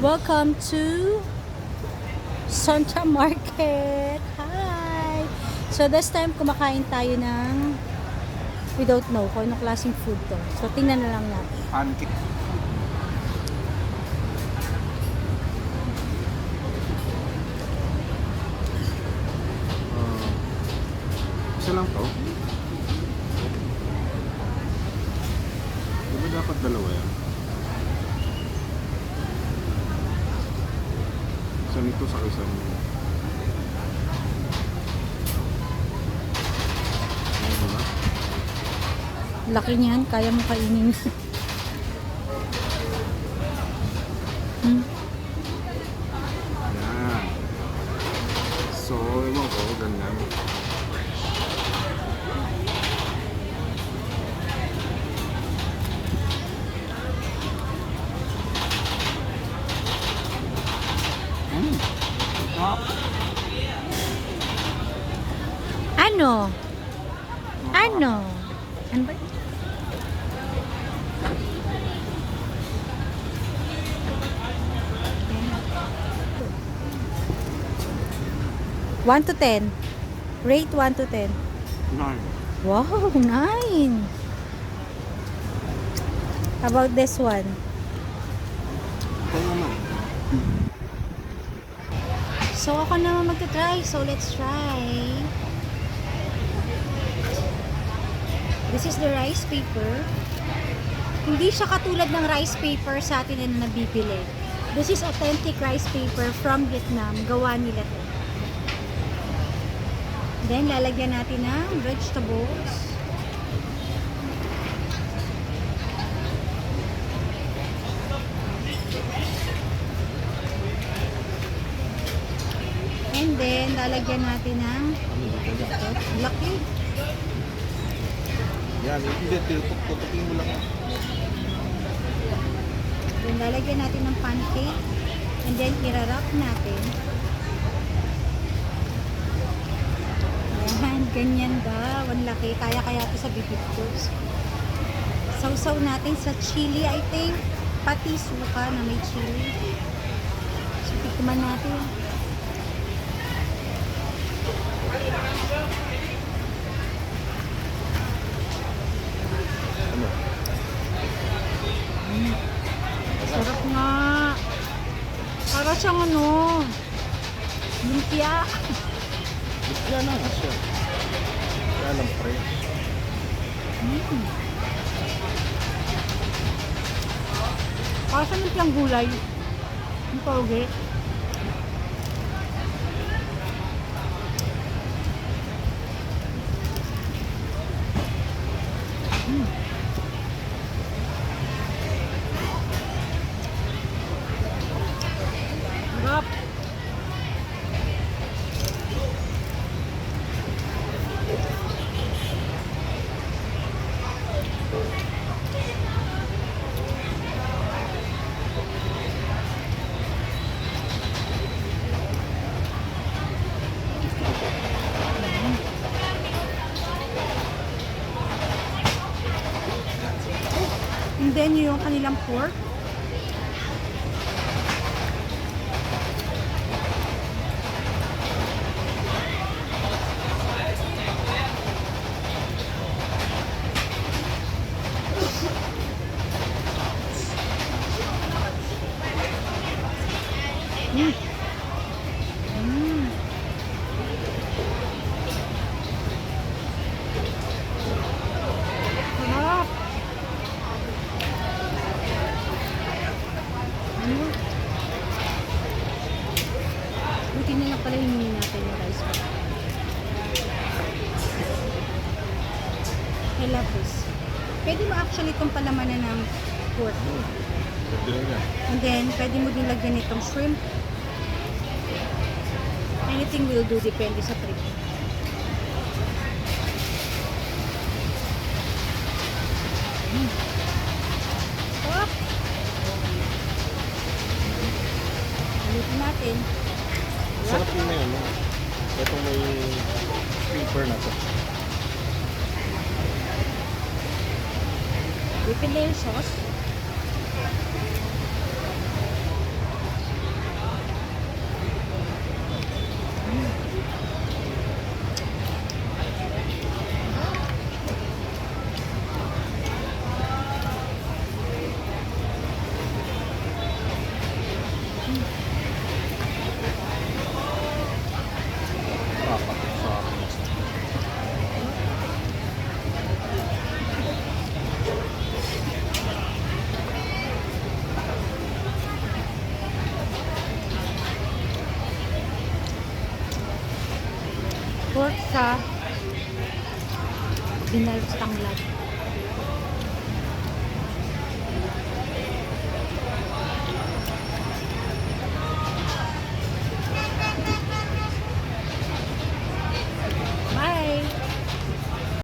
Welcome to Santa Market. Hi! So this time kumakain tayo ng we don't know kung anong klaseng food to. So tingnan na lang natin. Pancake. Isa lang to? Di ba dapat dalawa yan? Isa nito sa isa nito. Ano ba? Laki niyan, kaya mo kainin. Yan. So, ewan ko, ganyan. Ah, Ano? Ano? Ano ba? One to 10. Rate 1 to 10. nine. Wow, 9. How about this one? Ito naman. So, ako naman magta-try. So, let's try. This is the rice paper. Hindi siya katulad ng rice paper sa atin na nabibili. This is authentic rice paper from Vietnam. Gawa nila to. Then, lalagyan natin ng vegetables. And then, lalagyan natin ng laki. Yan, hindi. Tutukin mo lang. Then, lalagyan natin ng pancake. And then, irarap natin. Ayan, ganyan daw. Ang laki. Kaya ito sa bibig ko. Sausaw natin sa chili, I think. Pati suka na may chili. So, tikman natin. Ano? Sarap nga. Para siyang ano, lumpia. Yan na nga siya. Kaya lang fresh. Para siyang lumpiang gulay. Ang pogi. Sarap. And then yung kanilang pork. Mm. Mm. Sarap. Mm. Buti na lang pala hiningi natin yung rice pa. I love this. Pwede mo actually itong palamanan ng pork. Pwede lang yan. And then, pwede mo din lagyan itong shrimp. Anything will do, depende sa trip. Sarap! Ulitin natin. Sarap yun na yun. Itong may paper na to. Whipping layer sauce. sa Binal Tanglad.